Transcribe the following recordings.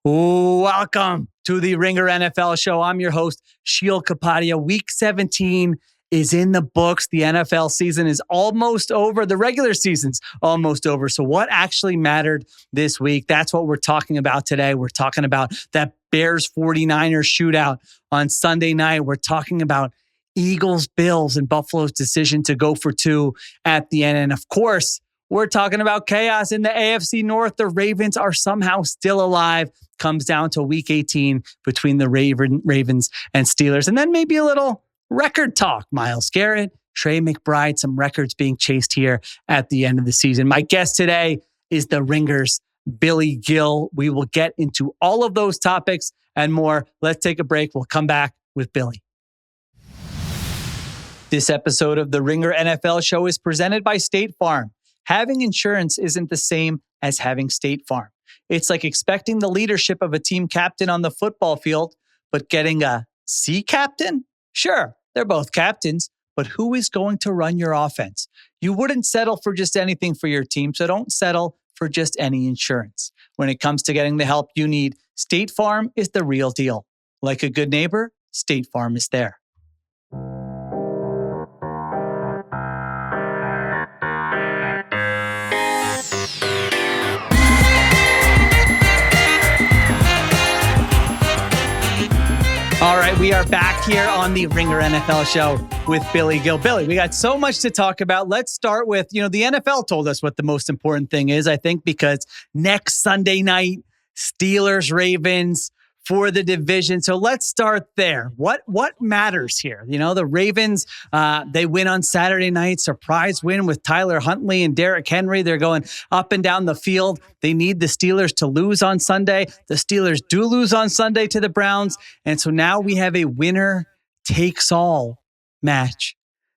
Welcome to the Ringer NFL show. I'm your host, Sheil Kapadia. Week 17 is in the books. The NFL season is almost over. The regular season's almost over. So what actually mattered this week? That's what we're talking about today. We're talking about that Bears 49ers shootout on Sunday night. We're talking about Eagles, Bills, and Buffalo's decision to go for two at the end. And of course, we're talking about chaos in the AFC North. The Ravens are somehow still alive. Comes down to week 18 between the Ravens and Steelers. And then maybe a little record talk. Myles Garrett, Trey McBride, some records being chased here at the end of the season. My guest today is the Ringer's Billy Gil. We will get into all of those topics and more. Let's take a break. We'll come back with Billy. This episode of the Ringer NFL show is presented by State Farm. Having insurance isn't the same as having State Farm. It's like expecting the leadership of a team captain on the football field, but getting a C captain? Sure, they're both captains, but who is going to run your offense? You wouldn't settle for just anything for your team, so don't settle for just any insurance. When it comes to getting the help you need, State Farm is the real deal. Like a good neighbor, State Farm is there. All right, we are back here on the Ringer NFL show with Billy Gil. Billy, we got so much to talk about. Let's start with, the NFL told us what the most important thing is, I think, because next Sunday night, Steelers, Ravens for the division. So let's start there. What matters here? The Ravens, they win on Saturday night, surprise win with Tyler Huntley and Derrick Henry. They're going up and down the field. They need the Steelers to lose on Sunday. The Steelers do lose on Sunday to the Browns. And so now we have a winner takes all match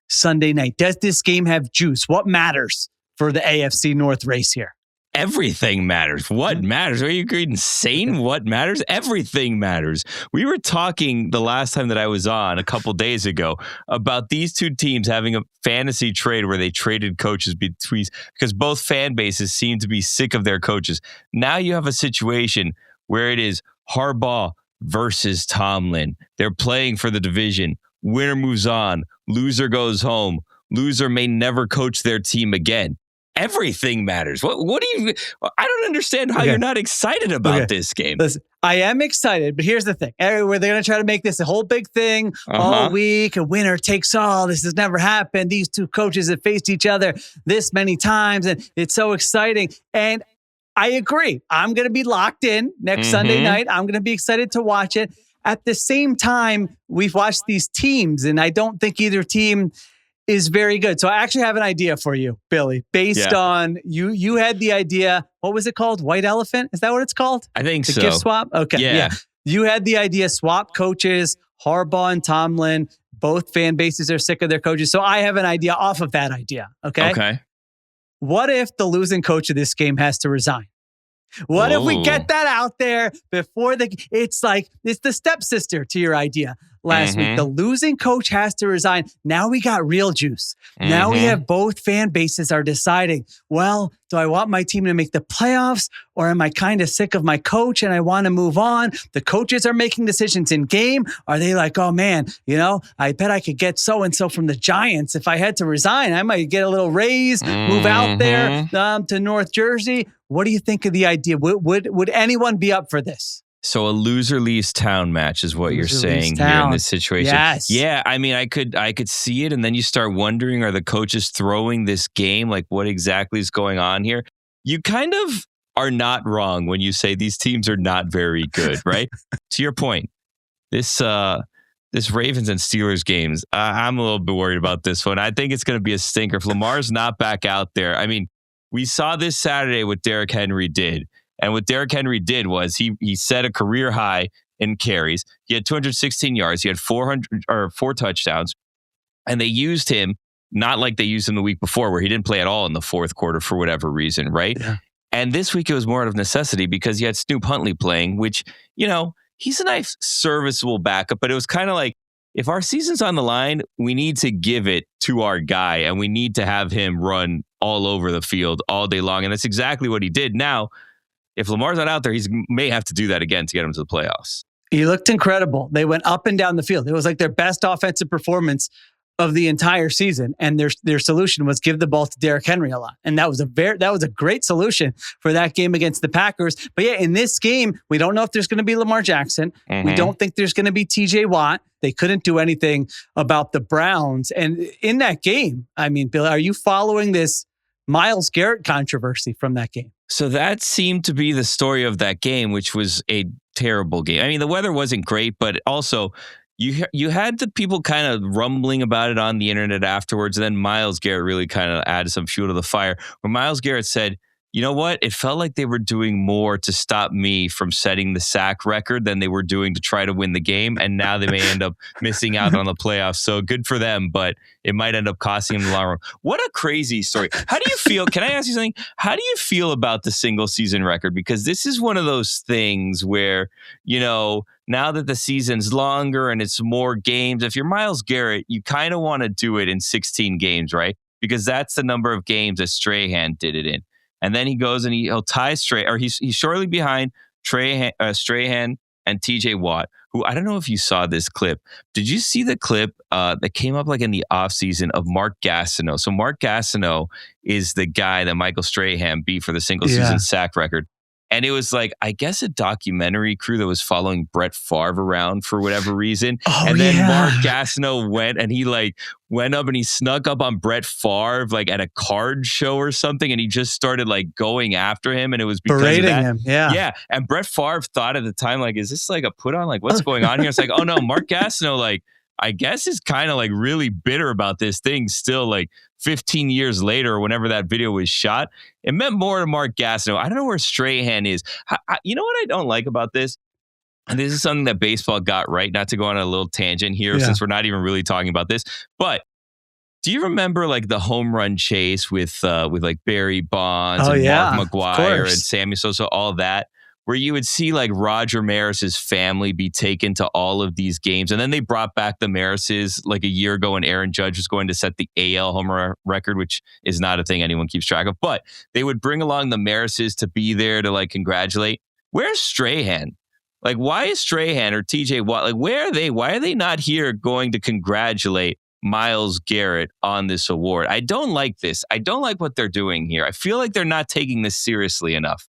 Sunday night. Does this game have juice? What matters for the AFC North race here? Everything matters. What matters? Are you insane? What matters? Everything matters. We were talking the last time that I was on a couple days ago about these two teams having a fantasy trade where they traded coaches because both fan bases seem to be sick of their coaches. Now you have a situation where it is Harbaugh versus Tomlin. They're playing for the division. Winner moves on. Loser goes home. Loser may never coach their team again. Everything matters. What do you? I don't understand how you're not excited about this game. Listen, I am excited, but here's the thing. Everywhere they're going to try to make this a whole big thing all week. A winner takes all. This has never happened. These two coaches have faced each other this many times, and it's so exciting. And I agree. I'm going to be locked in next Sunday night. I'm going to be excited to watch it. At the same time, we've watched these teams, and I don't think either team is very good. So I actually have an idea for you, Billy, based on you had the idea. What was it called? White Elephant? Is that what it's called? I think the gift swap? Okay. Yeah. You had the idea, swap coaches, Harbaugh and Tomlin. Both fan bases are sick of their coaches. So I have an idea off of that idea. Okay. What if the losing coach of this game has to resign? What if we get that out there before it's the stepsister to your idea last week. The losing coach has to resign. Now we got real juice. Now we have both fan bases are deciding, well, do I want my team to make the playoffs or am I kind of sick of my coach and I want to move on? The coaches are making decisions in game. Are they like, oh man, I bet I could get so-and-so from the Giants. If I had to resign, I might get a little raise, move out there to North Jersey. What do you think of the idea? Would anyone be up for this? So a loser leaves town match is what you're saying here in this situation. Yes. Yeah, I mean, I could see it, and then you start wondering, are the coaches throwing this game? Like, what exactly is going on here? You kind of are not wrong when you say these teams are not very good, right? To your point, this Ravens and Steelers games, I'm a little bit worried about this one. I think it's going to be a stinker. If Lamar's not back out there, I mean, we saw this Saturday what Derrick Henry did. And what Derrick Henry did was he set a career high in carries. He had 216 yards. He had 4 touchdowns. And they used him not like they used him the week before where he didn't play at all in the fourth quarter for whatever reason, right? Yeah. And this week it was more out of necessity because you had Snoop Huntley playing, which, he's a nice serviceable backup, but it was kind of like, if our season's on the line, we need to give it to our guy and we need to have him run all over the field all day long. And that's exactly what he did. Now, if Lamar's not out there, he may have to do that again to get him to the playoffs. He looked incredible. They went up and down the field. It was like their best offensive performance of the entire season. And their solution was give the ball to Derrick Henry a lot. And that was a great solution for that game against the Packers. But yeah, in this game, we don't know if there's going to be Lamar Jackson. Mm-hmm. We don't think there's going to be TJ Watt. They couldn't do anything about the Browns. And in that game, I mean, Bill, are you following this Myles Garrett controversy from that game? So that seemed to be the story of that game, which was a terrible game. I mean, the weather wasn't great, but also you had the people kind of rumbling about it on the internet afterwards. And then Myles Garrett really kind of added some fuel to the fire, where Myles Garrett said, you know what? It felt like they were doing more to stop me from setting the sack record than they were doing to try to win the game. And now they may end up missing out on the playoffs. So good for them, but it might end up costing them the long run. What a crazy story. How do you feel? Can I ask you something? How do you feel about the single season record? Because this is one of those things where, you know, now that the season's longer and it's more games, if you're Myles Garrett, you kind of want to do it in 16 games, right? Because that's the number of games that Strahan did it in. And then he goes and he'll tie he's shortly behind Strahan and TJ Watt, who I don't know if you saw this clip. Did you see the clip that came up like in the offseason of Mark Gastineau? So Mark Gastineau is the guy that Michael Strahan beat for the single season sack record. And it was like, I guess, a documentary crew that was following Brett Favre around for whatever reason. Oh, and then Mark Gastineau went and he went up and he snuck up on Brett Favre like at a card show or something. And he just started like going after him. And it was because berating of that. Him. Yeah. Yeah. And Brett Favre thought at the time, like, is this like a put on? Like, what's going on here? It's like, oh no, Mark Gastineau, like, I guess is kind of like really bitter about this thing still, like 15 years later, or whenever that video was shot. It meant more to Mark Gastineau. I don't know where Strahan is. You know what I don't like about this? And this is something that baseball got right, not to go on a little tangent here since we're not even really talking about this. But do you remember like the home run chase with like Barry Bonds and Mark McGwire and Sammy Sosa, all that? Where you would see like Roger Maris's family be taken to all of these games. And then they brought back the Marises like a year ago when Aaron Judge was going to set the AL homer record, which is not a thing anyone keeps track of. But they would bring along the Marises to be there to like congratulate. Where's Strahan? Like, why is Strahan or TJ Watt? Like, where are they? Why are they not here going to congratulate Myles Garrett on this award? I don't like this. I don't like what they're doing here. I feel like they're not taking this seriously enough.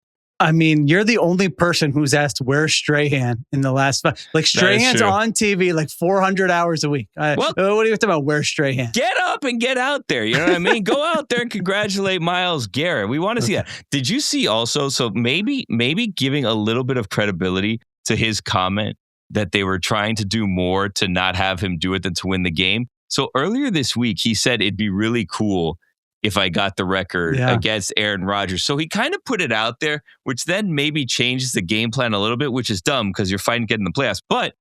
I mean, you're the only person who's asked where's Strahan in the last five. Like Strahan's on TV like 400 hours a week. What are you talking about? Where's Strahan? Get up and get out there. You know what I mean? Go out there and congratulate Myles Garrett. We want to see that. Did you see also? So maybe giving a little bit of credibility to his comment that they were trying to do more to not have him do it than to win the game. So earlier this week, he said it'd be really cool if I got the record against Aaron Rodgers. So he kind of put it out there, which then maybe changes the game plan a little bit, which is dumb because you're fighting getting the playoffs. But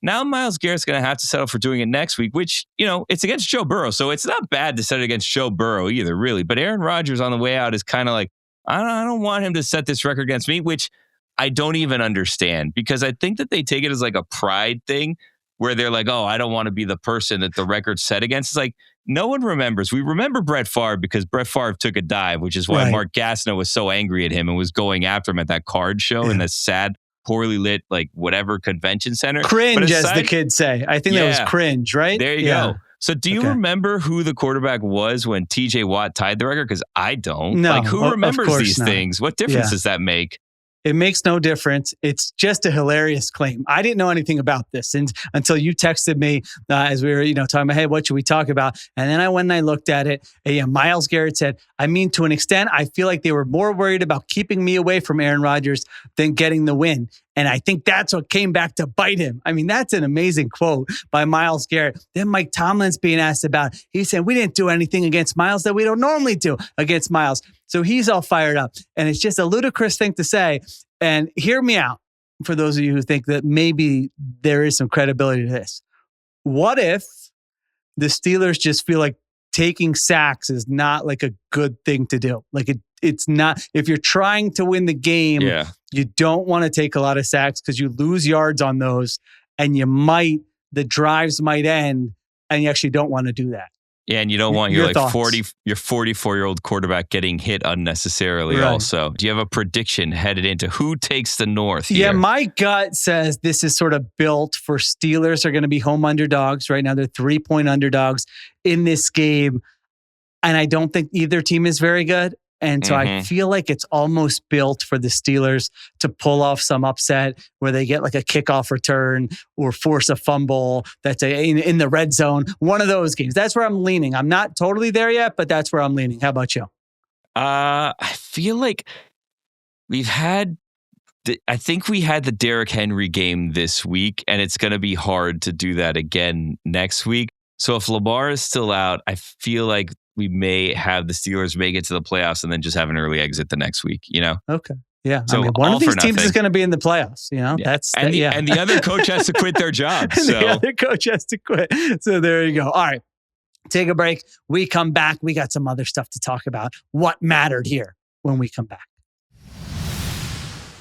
now Myles Garrett's going to have to settle for doing it next week, which, you know, it's against Joe Burrow. So it's not bad to set it against Joe Burrow either, really. But Aaron Rodgers on the way out is kind of like, I don't want him to set this record against me, which I don't even understand, because I think that they take it as like a pride thing where they're like, oh, I don't want to be the person that the record's set against. It's like, no one remembers. We remember Brett Favre because Brett Favre took a dive, which is why Mark Gastineau was so angry at him and was going after him at that card show in the sad, poorly lit, like whatever convention center. Cringe, as the kids say. I think that was cringe, right? There you go. So do you remember who the quarterback was when TJ Watt tied the record? Because I don't. No, like, who remembers these things? What difference does that make? It makes no difference. It's just a hilarious claim. I didn't know anything about this until you texted me as we were, talking about, hey, what should we talk about? And then I went and I looked at it. And Myles Garrett said, I mean, to an extent, I feel like they were more worried about keeping me away from Aaron Rodgers than getting the win. And I think that's what came back to bite him. I mean, that's an amazing quote by Myles Garrett. Then Mike Tomlin's being asked about, he said, we didn't do anything against Myles that we don't normally do against Myles. So he's all fired up. And it's just a ludicrous thing to say. And hear me out for those of you who think that maybe there is some credibility to this. What if the Steelers just feel like taking sacks is not like a good thing to do? Like it's not, if you're trying to win the game, you don't want to take a lot of sacks because you lose yards on those and the drives might end and you actually don't want to do that. Yeah, and you don't want your thoughts? 44-year-old quarterback getting hit unnecessarily also. Do you have a prediction headed into who takes the North here? Yeah, my gut says this is sort of built for Steelers are going to be home underdogs. Right now, they're 3-point underdogs in this game. And I don't think either team is very good. And so I feel like it's almost built for the Steelers to pull off some upset where they get like a kickoff return or force a fumble that's in the red zone. One of those games. That's where I'm leaning. I'm not totally there yet, but that's where I'm leaning. How about you? I feel like I think we had the Derrick Henry game this week, and it's going to be hard to do that again next week. So if Lamar is still out, I feel like we may have the Steelers make it to the playoffs and then just have an early exit the next week, Okay. Yeah. So one of these teams is going to be in the playoffs, Yeah. And the other coach has to quit their job. So the other coach has to quit. So there you go. All right. Take a break. We come back. We got some other stuff to talk about. What mattered here when we come back.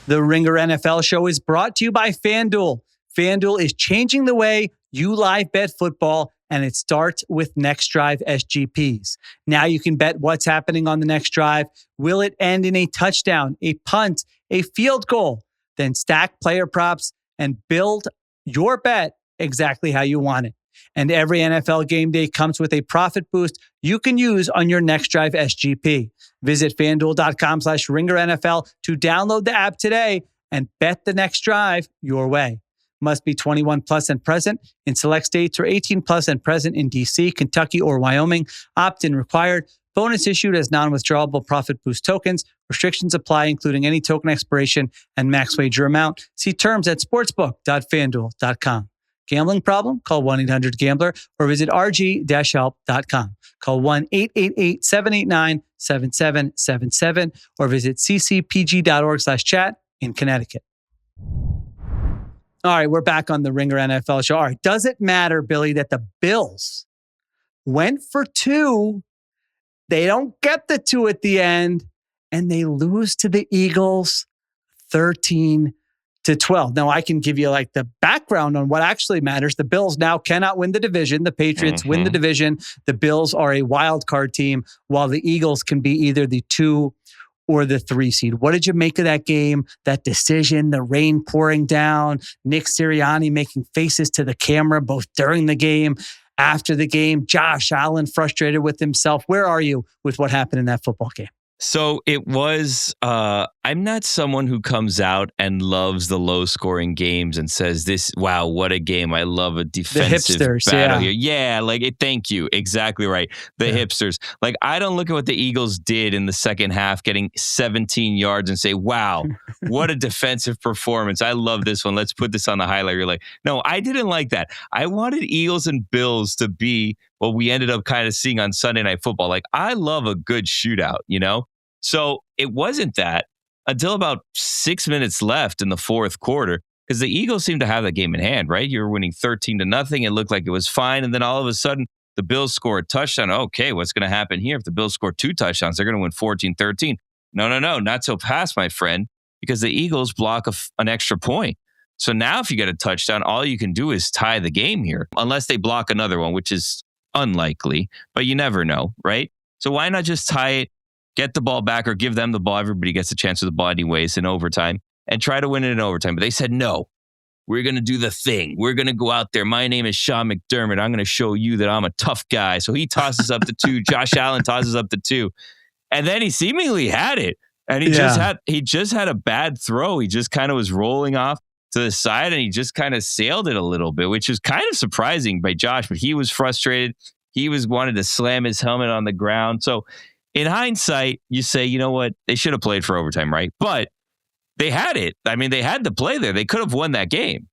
The Ringer NFL show is brought to you by FanDuel. FanDuel is changing the way you live bet football, and it starts with Next Drive SGPs. Now you can bet what's happening on the next drive. Will it end in a touchdown, a punt, a field goal? Then stack player props and build your bet exactly how you want it. And every NFL game day comes with a profit boost you can use on your Next Drive SGP. Visit FanDuel.com/RingerNFL to download the app today and bet the next drive your way. Must be 21 plus and present in select states or 18 plus and present in DC, Kentucky, or Wyoming. Opt-in required. Bonus issued as non-withdrawable profit boost tokens. Restrictions apply, including any token expiration and max wager amount. See terms at sportsbook.fanduel.com. Gambling problem? Call 1-800-GAMBLER or visit rg-help.com. Call 1-888-789-7777 or visit ccpg.org/chat in Connecticut. All right, we're back on the Ringer NFL show. All right, does it matter, Billy, that the Bills went for 2? They don't get the 2 at the end, and they lose to the Eagles 13-12. Now, I can give you like the background on what actually matters. The Bills now cannot win the division. The Patriots win the division. The Bills are a wild card team, while the Eagles can be either the 2 or the 3 seed. What did you make of that game, that decision, the rain pouring down, Nick Sirianni making faces to the camera both during the game, after the game, Josh Allen frustrated with himself? Where are you with what happened in that football game? So it was, I'm not someone who comes out and loves the low scoring games and says wow, what a game. I love a defensive battle here. Yeah, thank you. Exactly right. The hipsters. Like, I don't look at what the Eagles did in the second half, getting 17 yards and say, wow, what a defensive performance. I love this one. Let's put this on the highlight reel. No, I didn't like that. I wanted Eagles and Bills to be what we ended up kind of seeing on Sunday Night Football. Like, I love a good shootout, So it wasn't that until about 6 minutes left in the fourth quarter, because the Eagles seemed to have the game in hand, right? You were winning 13-0. It looked like it was fine. And then all of a sudden, the Bills score a touchdown. Okay, what's going to happen here? If the Bills score 2 touchdowns, they're going to win 14-13. No, not so fast, my friend, because the Eagles block an extra point. So now if you get a touchdown, all you can do is tie the game here, unless they block another one, which is unlikely, but you never know, right? So why not just tie it, get the ball back, or give them the ball? Everybody gets a chance with the ball anyways in overtime, and try to win it in overtime. But they said, no, we're going to do the thing. We're going to go out there. My name is Sean McDermott. I'm going to show you that I'm a tough guy. So he tosses up the 2. Josh Allen tosses up the 2. And then he seemingly had it. And he just had a bad throw. He just kind of was rolling off to the side, and he just kind of sailed it a little bit, which is kind of surprising by Josh, but he was frustrated. He wanted to slam his helmet on the ground. So in hindsight, you say, you know what? They should have played for overtime, right? But they had it. I mean, they had to play there. They could have won that game.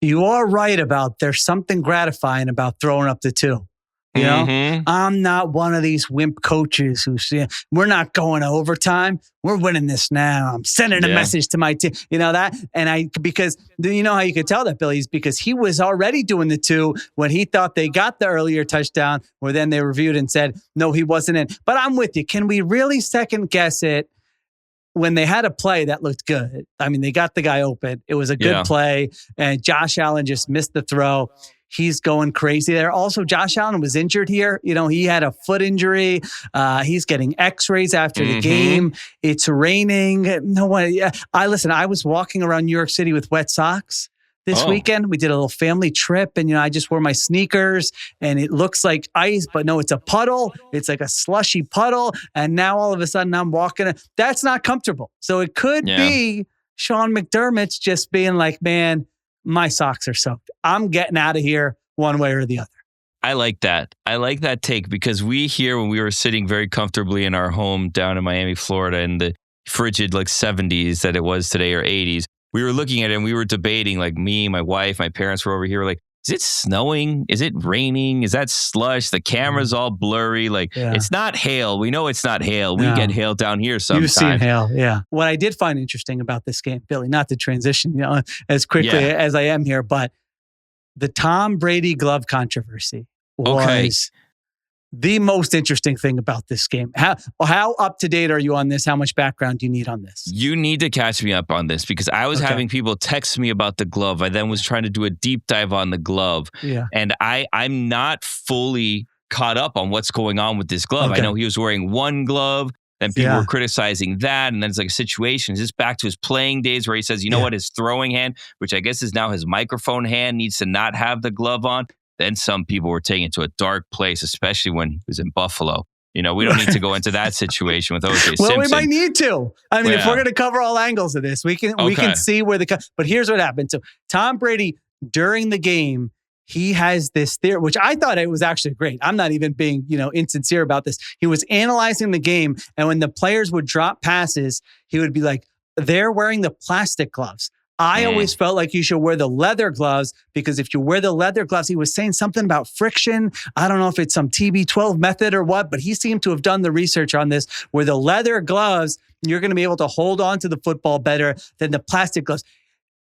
You are right about there's something gratifying about throwing up the 2. You know, I'm not one of these wimp coaches who say, we're not going to overtime. We're winning this now. I'm sending a message to my team. You know that? And because you know how you could tell that, Billy, is because he was already doing the 2 when he thought they got the earlier touchdown, where then they reviewed and said, no, he wasn't in. But I'm with you. Can we really second guess it when they had a play that looked good? I mean, they got the guy open. It was a good play, and Josh Allen just missed the throw. he's going crazy there. Also, Josh Allen was injured here. He had a foot injury. He's getting x-rays after the game. It's raining. No way. I was walking around New York City with wet socks this weekend. We did a little family trip, and I just wore my sneakers, and it looks like ice, but no, it's a puddle. It's like a slushy puddle, and now all of a sudden I'm walking. That's not comfortable. So it could be Sean McDermott's just being like, man, my socks are soaked. I'm getting out of here one way or the other. I like that. I like that take, because we here, when we were sitting very comfortably in our home down in Miami, Florida, in the frigid 70s that it was today, or 80s, we were looking at it and we were debating, me, my wife, my parents were over here, is it snowing? Is it raining? Is that slush? The camera's all blurry. It's not hail. We know it's not hail. We get hail down here sometimes. You've seen hail, yeah. What I did find interesting about this game, Billy, not to transition as quickly as I am here, but the Tom Brady glove controversy was the most interesting thing about this game. How up to date are you on this? How much background do you need on this? You need to catch me up on this, because I was having people text me about the glove. I then was trying to do a deep dive on the glove. Yeah. And I'm not fully caught up on what's going on with this glove. I know he was wearing one glove, then people were criticizing that, and then it's like a situation. Is this back to his playing days where he says, what, his throwing hand, which I guess is now his microphone hand, needs to not have the glove on? Then some people were taking it to a dark place, especially when he was in Buffalo. We don't need to go into that situation with O.J. Simpson. Well, we might need to. I mean, if we're going to cover all angles of this, we can see where but here's what happened. So Tom Brady, during the game, he has this theory, which I thought it was actually great. I'm not even being, insincere about this. He was analyzing the game, and when the players would drop passes, he would be like, they're wearing the plastic gloves. I always felt like you should wear the leather gloves, because if you wear the leather gloves, he was saying something about friction. I don't know if it's some TB12 method or what, but he seemed to have done the research on this, where the leather gloves, you're going to be able to hold on to the football better than the plastic gloves.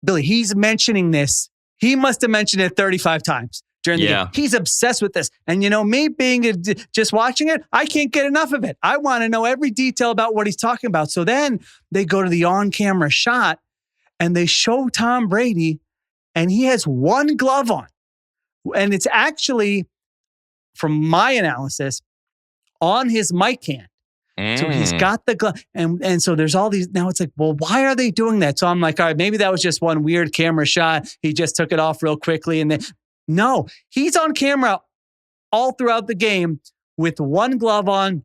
Billy, he's mentioning this. He must have mentioned it 35 times during the game. He's obsessed with this. And me just watching it, I can't get enough of it. I want to know every detail about what he's talking about. So then they go to the on-camera shot, and they show Tom Brady, and he has one glove on. And it's actually, from my analysis, on his mic hand. So he's got the glove. And so there's all these, now it's like, well, why are they doing that? So I'm like, all right, maybe that was just one weird camera shot. He just took it off real quickly. And then, no, he's on camera all throughout the game with one glove on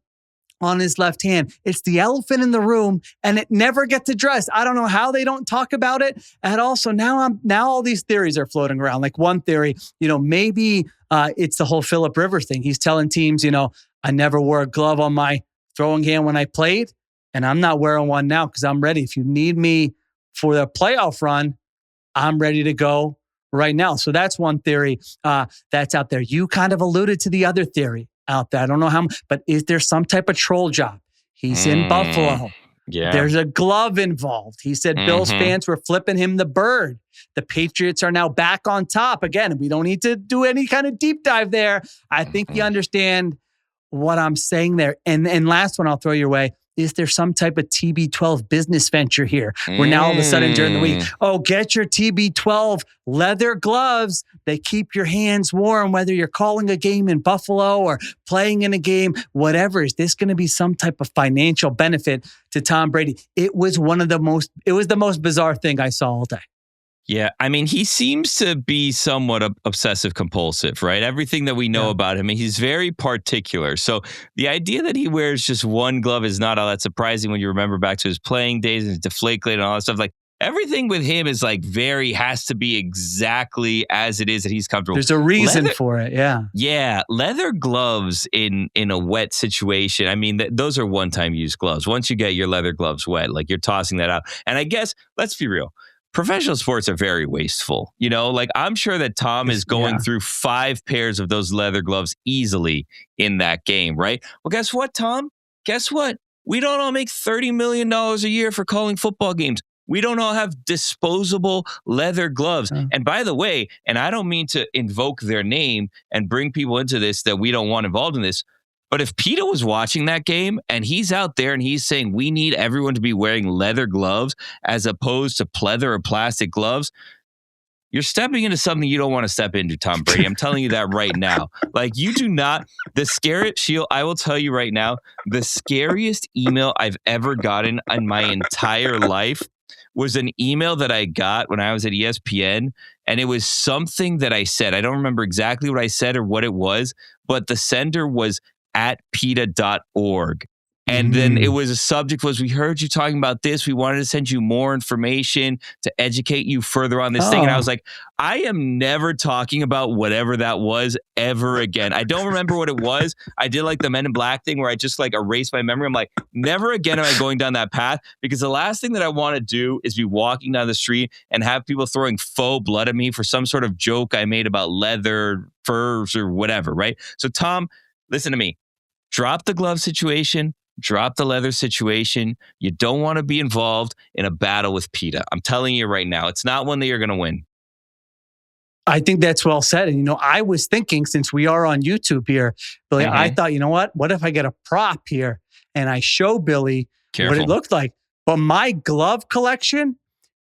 his left hand. It's the elephant in the room, and it never gets addressed. I don't know how they don't talk about it at all. So now all these theories are floating around. Like one theory, maybe it's the whole Phillip Rivers thing. He's telling teams, I never wore a glove on my throwing hand when I played, and I'm not wearing one now because I'm ready. If you need me for the playoff run, I'm ready to go right now. So that's one theory that's out there. You kind of alluded to the other theory out there. I don't know how, but is there some type of troll job? He's in Buffalo. Yeah. There's a glove involved. He said Bills fans were flipping him the bird. The Patriots are now back on top. Again, we don't need to do any kind of deep dive there. I think you understand what I'm saying there. And last one I'll throw your way. Is there some type of TB12 business venture here where now all of a sudden during the week, get your TB12 leather gloves. They keep your hands warm, whether you're calling a game in Buffalo or playing in a game, whatever. Is this going to be some type of financial benefit to Tom Brady? It was the most bizarre thing I saw all day. Yeah, I mean, he seems to be somewhat obsessive compulsive, right? Everything that we know about him, he's very particular. So the idea that he wears just one glove is not all that surprising when you remember back to his playing days and his deflategate and all that stuff. Like everything with him is has to be exactly as it is that he's comfortable. There's a reason for it, yeah. Yeah, leather gloves in a wet situation. I mean, those are one-time use gloves. Once you get your leather gloves wet, you're tossing that out. And I guess, let's be real. Professional sports are very wasteful. I'm sure that Tom is going through 5 pairs of those leather gloves easily in that game, right? Well, guess what, Tom? Guess what? We don't all make $30 million a year for calling football games. We don't all have disposable leather gloves. And by the way, and I don't mean to invoke their name and bring people into this that we don't want involved in this, but if PETA was watching that game and he's out there and he's saying we need everyone to be wearing leather gloves as opposed to pleather or plastic gloves, You're stepping into something you don't want to step into, Tom Brady. I'm telling you that right now. Like, you do not. The scariest, Sheil, I will tell you right now, the scariest email I've ever gotten in my entire life was an email that I got when I was at ESPN, and it was something that I said. I don't remember exactly what I said or what it was, but the sender was at PETA.org. And then it was a subject was, we heard you talking about this. We wanted to send you more information to educate you further on this thing. And I was like, I am never talking about whatever that was ever again. I don't remember what it was. I did like the Men in Black thing where I just like erased my memory. I'm like, never again am I going down that path, because the last thing that I want to do is be walking down the street and have people throwing faux blood at me for some sort of joke I made about leather, furs, or whatever, right? So Tom, listen to me. Drop the glove situation. Drop the leather situation. You don't want to be involved in a battle with PETA. I'm telling you right now, it's not one that you're going to win. I think that's well said. And, I was thinking, since we are on YouTube here, Billy, I thought, what if I get a prop here and I show Billy what it looked like? But my glove collection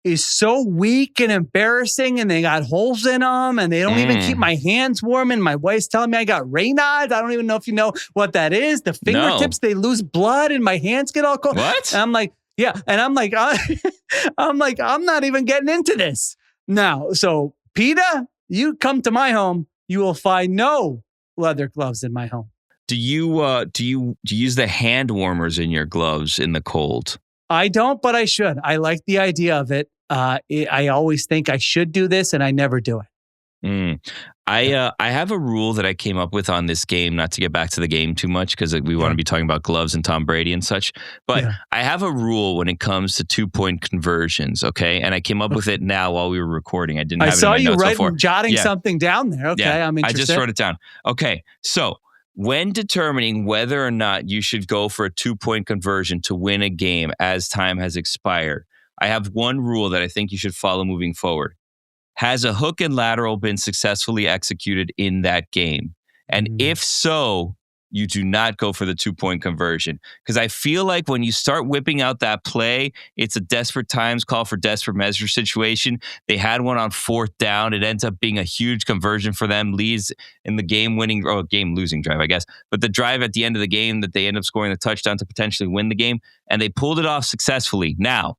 is so weak and embarrassing, and they got holes in them, and they don't even keep my hands warm. And my wife's telling me I got Raynaud's. I don't even know if you know what that is. The fingertips, they lose blood, and my hands get all cold. What? And I'm like, yeah. And I'm like, I'm not even getting into this now. So PETA, you come to my home, you will find no leather gloves in my home. Do you use the hand warmers in your gloves in the cold? I don't, but I should. I like the idea of it. I always think I should do this, and I never do it. I have a rule that I came up with on this game, not to get back to the game too much, because we want to be talking about gloves and Tom Brady and such. But I have a rule when it comes to 2-point conversions, okay? And I came up with it now while we were recording. I didn't have it in my notes before. I saw you jotting something down there. Okay, I'm interested. I just wrote it down. Okay, so when determining whether or not you should go for a 2-point conversion to win a game as time has expired, I have one rule that I think you should follow moving forward. Has a hook and lateral been successfully executed in that game? And if so, you do not go for the 2-point conversion. Because I feel like when you start whipping out that play, it's a desperate times call for desperate measure situation. They had one on 4th down. It ends up being a huge conversion for them, leads in the game-winning or game-losing drive, I guess. But the drive at the end of the game that they end up scoring the touchdown to potentially win the game, and they pulled it off successfully. Now,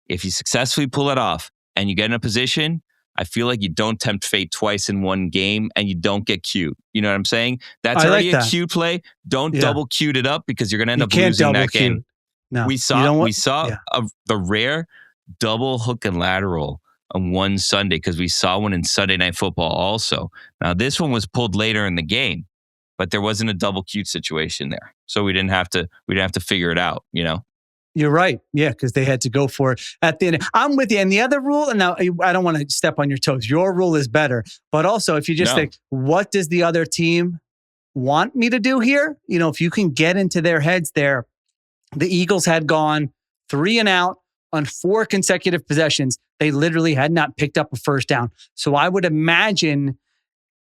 if you successfully pull it off and you get in a position, I feel like you don't tempt fate twice in one game and you don't get cute. You know what I'm saying? That's already a cute play. Don't double cute it up, because you're going to end up losing that game. No, we saw the rare double hook and lateral on one Sunday, because we saw one in Sunday Night Football also. Now, this one was pulled later in the game, but there wasn't a double cute situation there. So we didn't have to figure it out, You're right. Yeah, because they had to go for it at the end. I'm with you. And the other rule, and now I don't want to step on your toes. Your rule is better. But also, if you just think, what does the other team want me to do here? If you can get into their heads there, the Eagles had gone 3 and out on 4 consecutive possessions. They literally had not picked up a first down. So I would imagine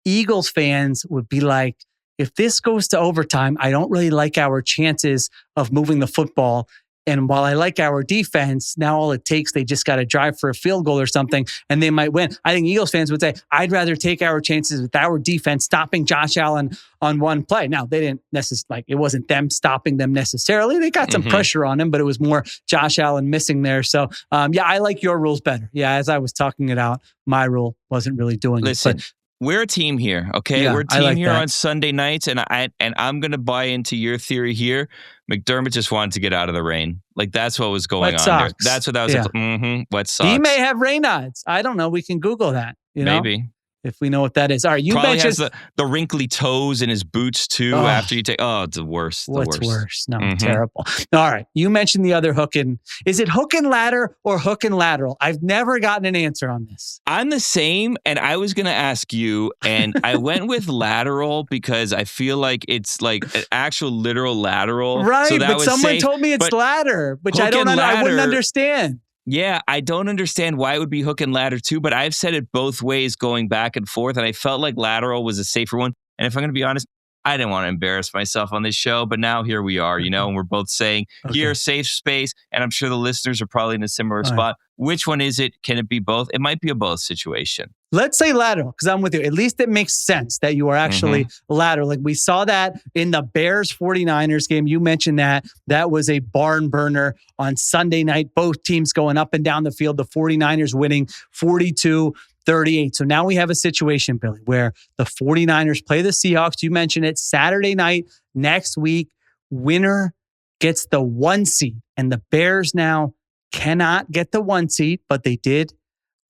Eagles fans would be like, if this goes to overtime, I don't really like our chances of moving the football. And while I like our defense, now all it takes, they just got to drive for a field goal or something, and they might win. I think Eagles fans would say, I'd rather take our chances with our defense stopping Josh Allen on one play. Now, they didn't necessarily, it wasn't them stopping them necessarily. They got some pressure on him, but it was more Josh Allen missing there. So, I like your rules better. Yeah, as I was talking it out, my rule wasn't really doing it. But we're a team here, okay? Yeah, we're a team here that. on Sunday nights, and I'm going to buy into your theory here. McDermott just wanted to get out of the rain. Like, that's what was going on there. That's what that was. Wet socks. He may have Raynaud's. I don't know. We can Google that. Maybe. If we know what that is. All right, you probably mentioned has the wrinkly toes in his boots too. After you take, it's the worst. What's worse? No, terrible. All right, you mentioned the other hook and is it hook and ladder or hook and lateral? I've never gotten an answer on this. I'm the same, and I was going to ask you, and I went with lateral because I feel like it's like an actual literal lateral. Right, so but someone told me it's ladder, which I wouldn't understand. Yeah, I don't understand why it would be hook and ladder too, but I've said it both ways going back and forth, and I felt like lateral was a safer one. And if I'm going to be honest, I didn't want to embarrass myself on this show, but now here we are, and we're both saying, here, safe space. And I'm sure the listeners are probably in a similar spot. Which one is it? Can it be both? It might be a both situation. Let's say lateral, because I'm with you. At least it makes sense that you are actually lateral. Like we saw that in the Bears 49ers game. You mentioned that. That was a barn burner on Sunday night. Both teams going up and down the field. The 49ers winning 42-38. So now we have a situation, Billy, where the 49ers play the Seahawks. You mentioned it. Saturday night, next week, winner gets the 1 seed. And the Bears now cannot get the 1 seed, but they did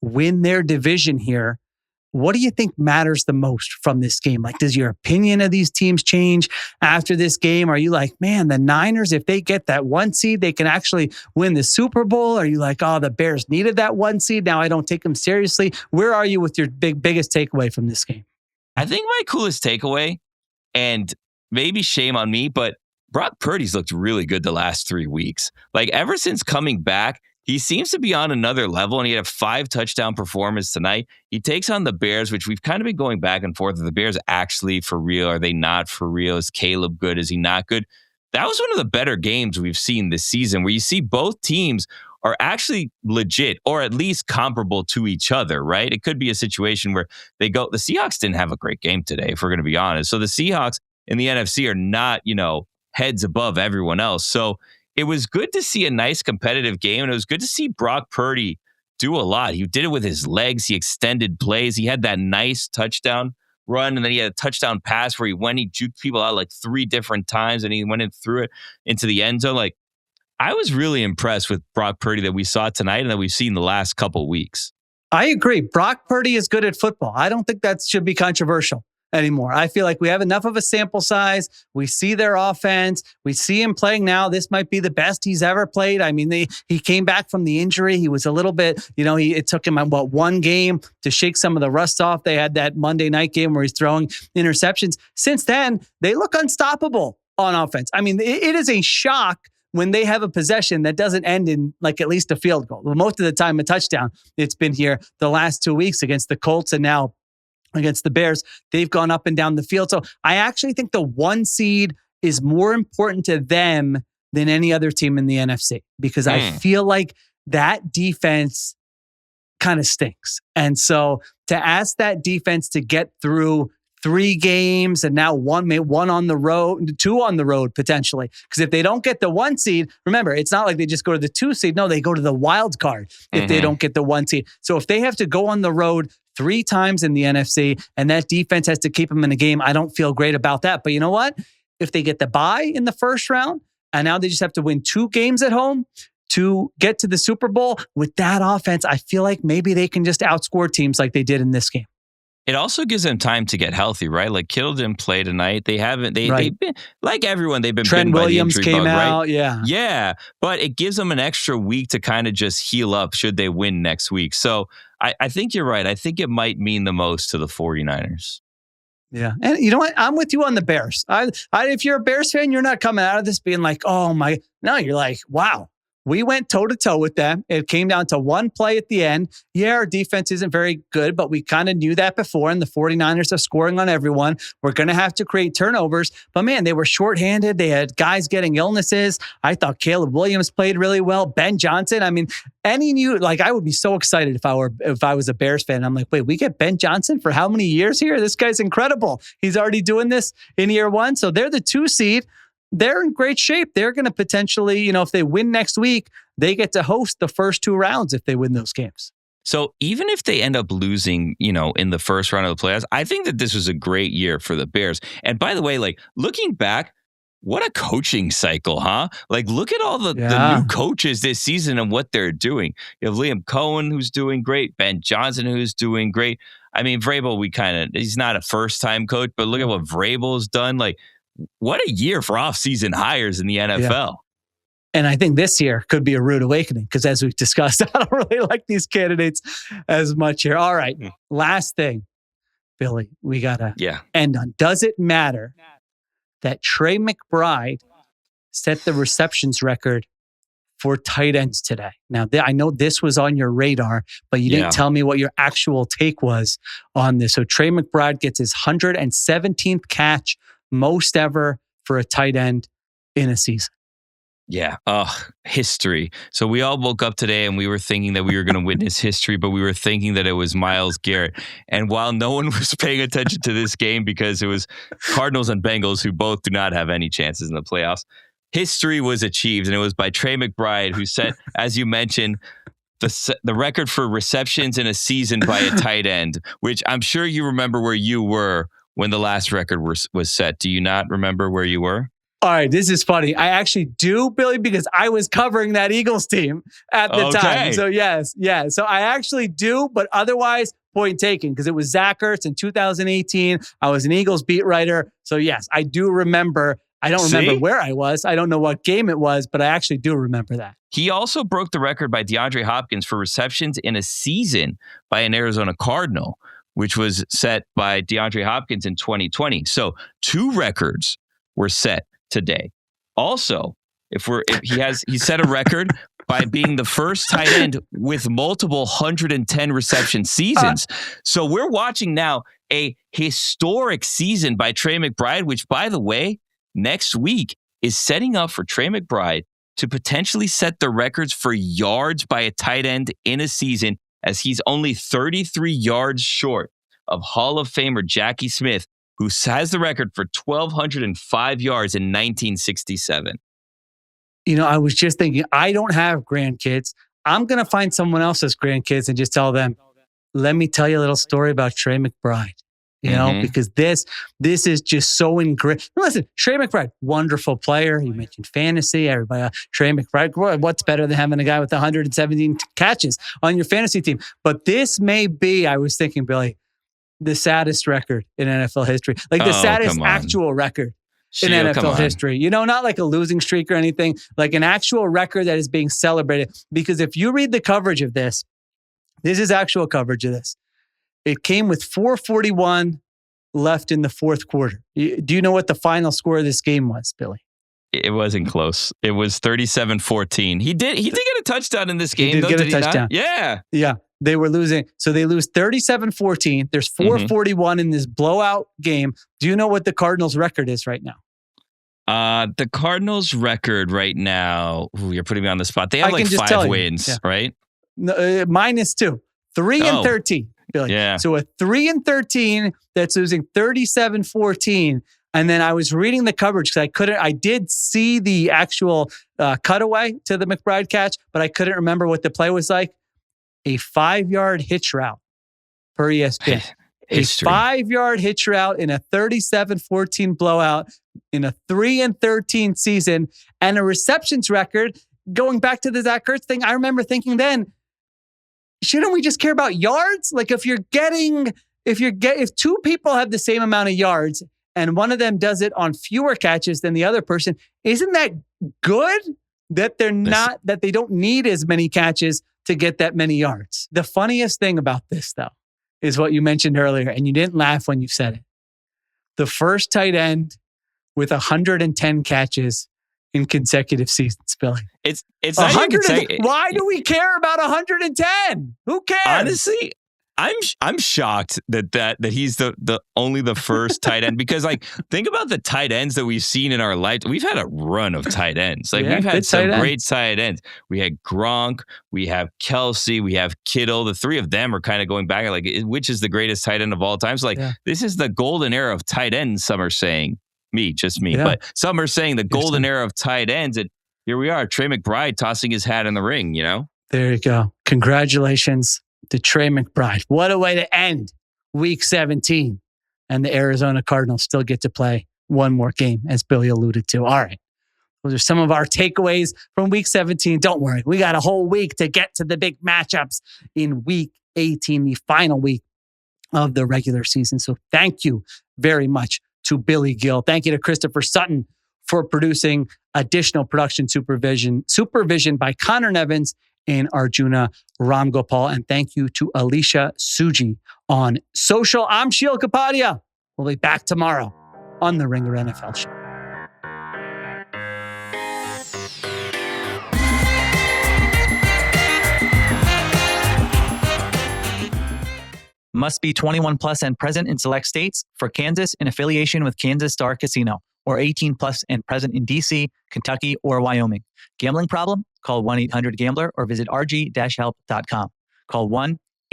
win their division here. What do you think matters the most from this game? Like, does your opinion of these teams change after this game? Are you like, man, the Niners, if they get that 1 seed, they can actually win the Super Bowl? Are you like, oh, the Bears needed that 1 seed, now I don't take them seriously? Where are you with your biggest takeaway from this game? I think my coolest takeaway, and maybe shame on me, but Brock Purdy's looked really good the last 3 weeks. Like, ever since coming back, he seems to be on another level, and he had a 5 touchdown performance tonight. He takes on the Bears, which we've kind of been going back and forth. Are the Bears actually for real? Are they not for real? Is Caleb good? Is he not good? That was one of the better games we've seen this season, where you see both teams are actually legit, or at least comparable to each other, right? It could be a situation where the Seahawks didn't have a great game today, if we're going to be honest. So the Seahawks in the NFC are not, heads above everyone else. So it was good to see a nice competitive game, and it was good to see Brock Purdy do a lot. He did it with his legs. He extended plays. He had that nice touchdown run, and then he had a touchdown pass where he juked people out like 3 different times, and he went and threw it into the end zone. Like, I was really impressed with Brock Purdy that we saw tonight and that we've seen the last couple weeks. I agree. Brock Purdy is good at football. I don't think that should be controversial anymore. I feel like we have enough of a sample size. We see their offense. We see him playing now. This might be the best he's ever played. I mean, he came back from the injury. He was a little bit, it took him about 1 game to shake some of the rust off. They had that Monday night game where he's throwing interceptions. Since then, they look unstoppable on offense. I mean, it is a shock when they have a possession that doesn't end in like at least a field goal. Well, most of the time, a touchdown. It's been here the last 2 weeks against the Colts and now against the Bears. They've gone up and down the field. So I actually think the 1 seed is more important to them than any other team in the NFC, because I feel like that defense kind of stinks. And so to ask that defense to get through 3 games and now 1 on the road, 2 on the road potentially. Because if they don't get the 1 seed, remember, it's not like they just go to the 2 seed. No, they go to the wild card if they don't get the 1 seed. So if they have to go on the road 3 times in the NFC and that defense has to keep them in the game, I don't feel great about that. But you know what? If they get the bye in the first round and now they just have to win 2 games at home to get to the Super Bowl with that offense, I feel like maybe they can just outscore teams like they did in this game. It also gives them time to get healthy, right? Like, Kittle didn't play tonight. They've been, like everyone, they've been Trent bitten Williams by the injury came bug, out, right? yeah. Yeah, but it gives them an extra week to kind of just heal up should they win next week. So I think you're right. I think it might mean the most to the 49ers. Yeah. And you know what? I'm with you on the Bears. If you're a Bears fan, you're not coming out of this being like, oh my, no, you're like, wow. We went toe-to-toe with them. It came down to 1 play at the end. Yeah, our defense isn't very good, but we kind of knew that before, and the 49ers are scoring on everyone. We're going to have to create turnovers. But man, they were shorthanded. They had guys getting illnesses. I thought Caleb Williams played really well. Ben Johnson, I mean, I would be so excited if I was a Bears fan. I'm like, wait, we get Ben Johnson for how many years here? This guy's incredible. He's already doing this in year 1. So they're the 2 seed. They're in great shape. They're going to potentially, if they win next week, they get to host the first 2 rounds if they win those games. So even if they end up losing, in the first round of the playoffs, I think that this was a great year for the Bears. And by the way, like, looking back, what a coaching cycle, huh? Like, look at all the new coaches this season and what they're doing. You have Liam Cohen, who's doing great. Ben Johnson, who's doing great. I mean, Vrabel, he's not a first-time coach, but look at what Vrabel's done. Like, what a year for off-season hires in the NFL. Yeah. And I think this year could be a rude awakening because, as we've discussed, I don't really like these candidates as much here. All right. Last thing, Billy, we got to end on. Does it matter that Trey McBride set the receptions record for tight ends today? Now, I know this was on your radar, but you didn't tell me what your actual take was on this. So Trey McBride gets his 117th catch most ever for a tight end in a season. Yeah. History. So we all woke up today and we were thinking that we were going to witness history, but we were thinking that it was Myles Garrett. And while no one was paying attention to this game because it was Cardinals and Bengals, who both do not have any chances in the playoffs, history was achieved. And it was by Trey McBride, who set, as you mentioned, the record for receptions in a season by a tight end, which I'm sure you remember where you were when the last record was set. Do you not remember where you were? All right, this is funny. I actually do, Billy, because I was covering that Eagles team at the time. So yes. So I actually do, but otherwise, point taken, because it was Zach Ertz in 2018. I was an Eagles beat writer. So yes, I do remember. I don't remember where I was. I don't know what game it was, but I actually do remember that. He also broke the record by DeAndre Hopkins for receptions in a season by an Arizona Cardinal, which was set by DeAndre Hopkins in 2020. So 2 records were set today. Also, he set a record by being the first tight end with multiple 110 reception seasons. So we're watching now a historic season by Trey McBride, which, by the way, next week is setting up for Trey McBride to potentially set the records for yards by a tight end in a season, as he's only 33 yards short of Hall of Famer Jackie Smith, who has the record for 1,205 yards in 1967. You know, I was just thinking, I don't have grandkids. I'm going to find someone else's grandkids and just tell them, let me tell you a little story about Trey McBride. You know, because this is just so ingrained. Listen, Trey McBride, wonderful player. You mentioned fantasy. Everybody, Trey McBride, what's better than having a guy with 117 catches on your fantasy team? But this may be, I was thinking, Billy, the saddest record in NFL history. Like the saddest actual record in NFL history. You know, not like a losing streak or anything, like an actual record that is being celebrated. Because if you read the coverage of this is actual coverage of this. It came with 4:41 left in the fourth quarter. Do you know what the final score of this game was, Billy? It wasn't close. It was 37-14. He did get a touchdown in this game. He did get a touchdown. Yeah. They were losing. So they lose 37-14. There's 4:41 in this blowout game. Do you know what the Cardinals' record is right now? The Cardinals' record right now, you're putting me on the spot. They have like 5 wins, right? No, -2. 3-13. Billy. Yeah. So a 3-13 that's losing 37-14. And then I was reading the coverage because I did see the actual cutaway to the McBride catch, but I couldn't remember what the play was like. A 5-yard hitch route per ESPN. A 5-yard hitch route in a 37-14 blowout in a 3-13 season, and a receptions record. Going back to the Zach Ertz thing, I remember thinking then, shouldn't we just care about yards? Like if 2 people have the same amount of yards and one of them does it on fewer catches than the other person, isn't that good that that they don't need as many catches to get that many yards? The funniest thing about this, though, is what you mentioned earlier, and you didn't laugh when you said it. The first tight end with 110 catches in consecutive seasons, Billy. It's not even consecutive. Why do we care about 110? Who cares? Honestly, I'm shocked that he's the only the first tight end, because like think about the tight ends that we've seen in our life. We've had a run of tight ends. Like we've had some great tight ends. We had Gronk, we have Kelsey, we have Kittle. The 3 of them are kind of going back like which is the greatest tight end of all time. So this is the golden era of tight ends. Some are saying. Just me. But some are saying the golden era of tight ends. And here we are, Trey McBride tossing his hat in the ring, you know? There you go. Congratulations to Trey McBride. What a way to end week 17. And the Arizona Cardinals still get to play one more game, as Billy alluded to. All right. Those are some of our takeaways from week 17. Don't worry. We got a whole week to get to the big matchups in week 18, the final week of the regular season. So thank you very much to Billy Gil. Thank you to Christopher Sutton for producing additional production supervision by Conor Nevins and Arjuna Ramgopowell. And thank you to Alysha Tsuji on social. I'm Sheil Kapadia. We'll be back tomorrow on the Ringer NFL Show. Must be 21 plus and present in select states. For Kansas, in affiliation with Kansas Star Casino, or 18 plus and present in D.C., Kentucky, or Wyoming. Gambling problem? Call 1-800-GAMBLER or visit rg-help.com. Call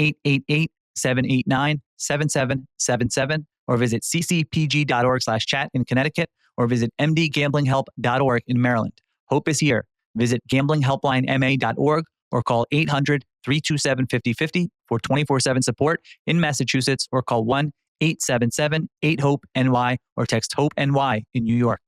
1-888-789-7777 or visit ccpg.org/chat in Connecticut or visit mdgamblinghelp.org in Maryland. Hope is here. Visit gamblinghelplinema.org or call 800-327-5050 for 24/7 support in Massachusetts or call 1-877-8-HOPE-NY or text HOPE-NY in New York.